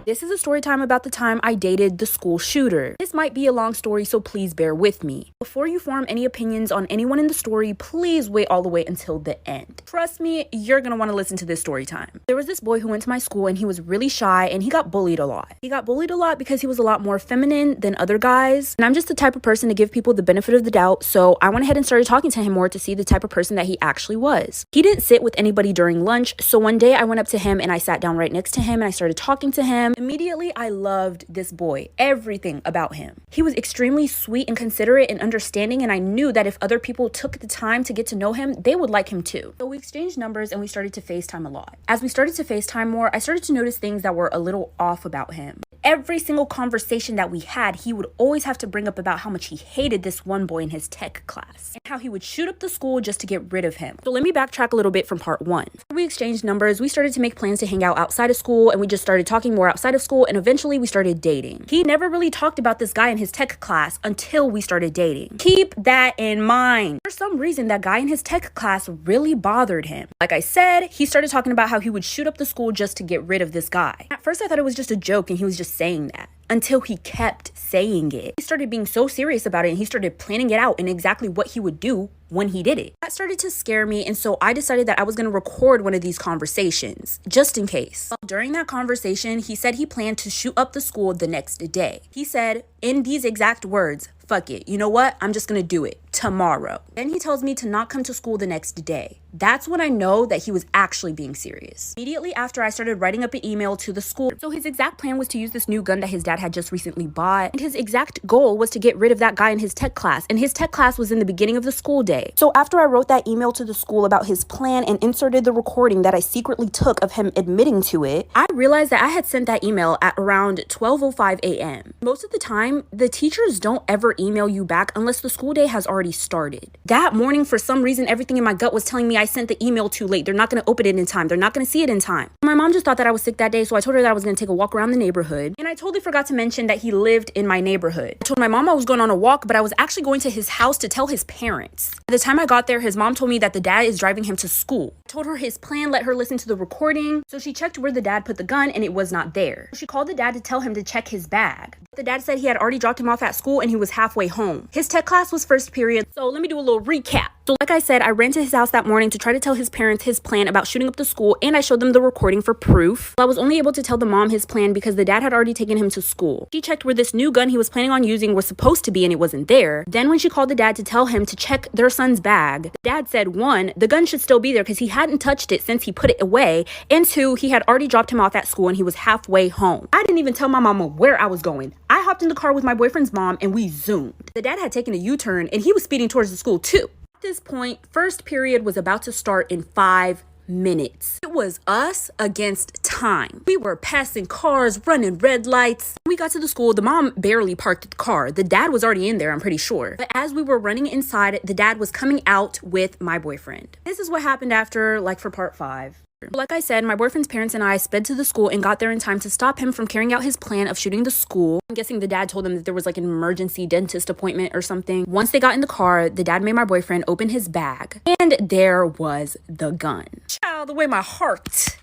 This is a story time about the time I dated the school shooter. This might be a long story, so please bear with me. Before you form any opinions on anyone in the story, please wait all the way until the end. Trust me, you're gonna want to listen to this story time. There was this boy who went to my school and he was really shy and he got bullied a lot. He got bullied a lot because he was a lot more feminine than other guys. And I'm just the type of person to give people the benefit of the doubt, so I went ahead and started talking to him more to see the type of person that he actually was. He didn't sit with anybody during lunch, so one day I went up to him and I sat down right next to him and I started talking to him. Immediately, I loved this boy, everything about him. He was extremely sweet and considerate and understanding, and I knew that if other people took the time to get to know him, they would like him too. So we exchanged numbers and we started to FaceTime a lot. As we started to FaceTime more, I started to notice things that were a little off about him. Every single conversation that we had, he would always have to bring up about how much he hated this one boy in his tech class and how he would shoot up the school just to get rid of him. So let me backtrack a little bit from part one. We exchanged numbers, we started to make plans to hang out outside of school, and we just started talking more outside of school, and eventually we started dating. He never really talked about this guy in his tech class until we started dating. Keep that in mind. For some reason, that guy in his tech class really bothered him. Like I said, he started talking about how he would shoot up the school just to get rid of this guy. At first, I thought it was just a joke and he was just saying that, until he kept saying it. He started being so serious about it and he started planning it out and exactly what he would do when he did it. That started to scare me, and so I decided that I was going to record one of these conversations, just in case. Well, during that conversation, he said he planned to shoot up the school the next day. He said, in these exact words, "Fuck it, you know what? I'm just gonna do it tomorrow." Then he tells me to not come to school the next day. That's when I know that he was actually being serious. Immediately after, I started writing up an email to the school. So his exact plan was to use this new gun that his dad had just recently bought, and his exact goal was to get rid of that guy in his tech class, and his tech class was in the beginning of the school day. So after I wrote that email to the school about his plan and inserted the recording that I secretly took of him admitting to it, I realized that I had sent that email at around 12:05 a.m. Most of the time, the teachers don't ever email you back unless the school day has already started. That morning, for some reason, everything in my gut was telling me I sent the email too late. They're not going to open it in time. They're not going to see it in time. My mom just thought that I was sick that day, so I told her that I was going to take a walk around the neighborhood. And I totally forgot to mention that he lived in my neighborhood. I told my mom I was going on a walk, but I was actually going to his house to tell his parents. By the time I got there, his mom told me that the dad is driving him to school. I told her his plan, let her listen to the recording. So she checked where the dad put the gun and it was not there. She called the dad to tell him to check his bag. The dad said he had already dropped him off at school and he was halfway home. His tech class was first period, so let me do a little recap. So like I said, I ran to his house that morning to try to tell his parents his plan about shooting up the school, and I showed them the recording for proof. I was only able to tell the mom his plan because the dad had already taken him to school. She checked where this new gun he was planning on using was supposed to be and it wasn't there. Then when she called the dad to tell him to check their son's bag, the dad said, one, the gun should still be there because he hadn't touched it since he put it away, and two, he had already dropped him off at school and he was halfway home. I didn't even tell my mama where I was going. I hopped in the car with my boyfriend's mom and we zoomed. The dad had taken a U-turn and he was speeding towards the school too. At this point, first period was about to start in 5 minutes. It was us against time. We were passing cars, running red lights. When we got to the school, the mom barely parked the car. The dad was already in there, I'm pretty sure. But as we were running inside, the dad was coming out with my boyfriend. This is what happened after, like, for part 5. Like I said, my boyfriend's parents and I sped to the school and got there in time to stop him from carrying out his plan of shooting the school. I'm guessing the dad told them that there was like an emergency dentist appointment or something. Once they got in the car, the dad made my boyfriend open his bag, and there was the gun. Child, the way my heart...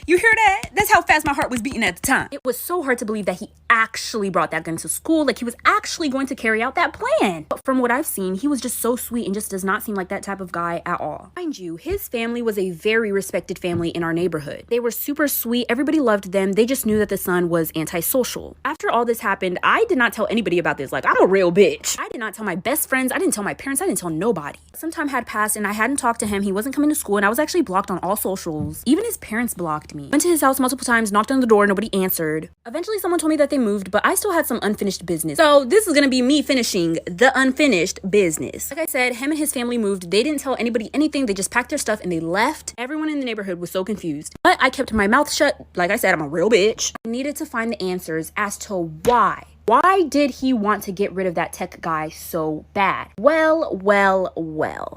You hear that? That's how fast my heart was beating at the time. It was so hard to believe that he actually brought that gun to school, like he was actually going to carry out that plan. But from what I've seen, he was just so sweet and just does not seem like that type of guy at all. Mind you, his family was a very respected family in our neighborhood. They were super sweet. Everybody loved them. They just knew that the son was antisocial. After all this happened, I did not tell anybody about this. Like, I'm a real bitch. I did not tell my best friends. I didn't tell my parents. I didn't tell nobody. Some time had passed and I hadn't talked to him. He wasn't coming to school and I was actually blocked on all socials. Even his parents blocked me. Went to his house multiple times, knocked on the door, nobody answered. Eventually someone told me that they moved, but I still had some unfinished business. So this is gonna be me finishing the unfinished business. Like I said, him and his family moved. They didn't tell anybody anything. They just packed their stuff and they left. Everyone in the neighborhood was so confused. But I kept my mouth shut. Like I said, I'm a real bitch. I needed to find the answers as to why. Why did he want to get rid of that tech guy so bad? Well.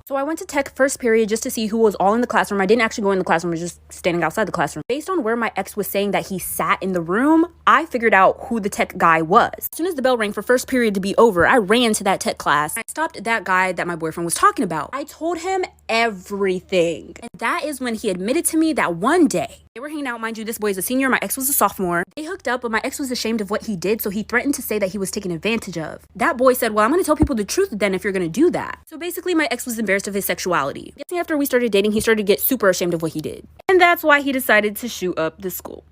So I went to tech first period just to see who was all in the classroom. I didn't actually go in the classroom. I was just standing outside the classroom. Based on where my ex was saying that he sat in the room, I figured out who the tech guy was. As soon as the bell rang for first period to be over, I ran to that tech class. I stopped that guy that my boyfriend was talking about. I told him everything. And that is when he admitted to me that one day They were hanging out, mind you, this boy is a senior, my ex was a sophomore. They hooked up, but my ex was ashamed of what he did, so he threatened to say that he was taken advantage of. That boy said, well, I'm gonna tell people the truth then if you're gonna do that. So basically, my ex was embarrassed of his sexuality. Guessing after we started dating, he started to get super ashamed of what he did. And that's why he decided to shoot up the school.